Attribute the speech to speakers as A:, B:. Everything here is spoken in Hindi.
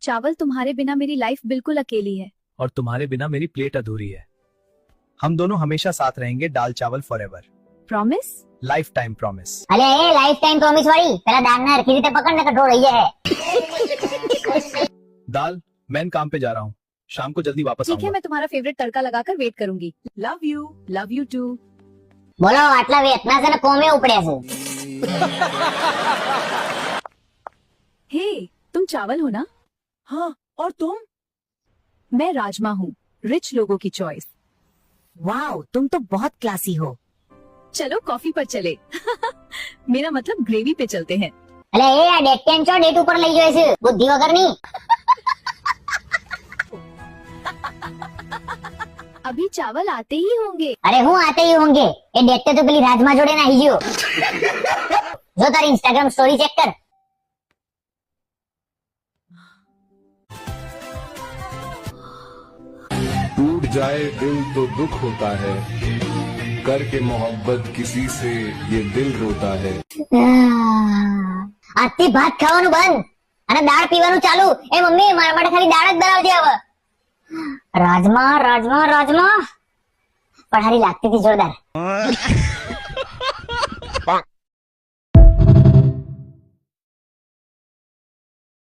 A: चावल, तुम्हारे बिना मेरी लाइफ बिल्कुल अकेली है।
B: और तुम्हारे बिना मेरी प्लेट अधूरी है। हम दोनों हमेशा साथ रहेंगे, दाल चावल forever.
A: Promise?
B: Life time promise.
C: અલે એ લાઈફ ટાઈમ પ્રોમિસ વાળી પેલા દાનને હરખી રીતે પકડ ને કઠોળ રહી જાય।
B: दाल, मैं काम पे जा रहा हूँ, शाम को जल्दी वापस
A: ठीक है,
B: आऊंगा।
A: मैं तुम्हारा फेवरेट तड़का लगाकर वेट करूंगी। Love you too.
C: બોલો આટલા વેતના છે ને કોમે ઉપડ્યા છે।
A: हे, तुम चावल हो ना?
D: हाँ, और तुम?
A: मैं राजमा हूँ, रिच लोगों की चॉइस।
D: वाओ, तुम तो बहुत क्लासी हो।
A: चलो कॉफी पर चले। मेरा मतलब ग्रेवी पे चलते हैं।
C: અલે એ આ ડેટ ટેન છો ડેટ ઉપર લઈ જાય છે બુદ્ધિ વગરની।
A: अभी चावल आते ही होंगे।
C: અરે હું આતે ही होंगे એ ડેટ તો પેલી રાજમા જોડે નાહી ગયો। જો તારી ઇન્સ્ટાગ્રામ સ્ટોરી ચેક કર।
E: टूट जाए दिल तो दुख होता है, करके मोहब्बत किसी से ये दिल रोता है।
C: આજથી ભાત ખાવાનું બંધ અને દાળ પીવાનું ચાલુ। એ મમ્મી મારા માટે ખાલી દાળ જ બનાવજે હવે। રાજમા રાજમા રાજમા પણ હારી લાગતી હતી જોરદાર।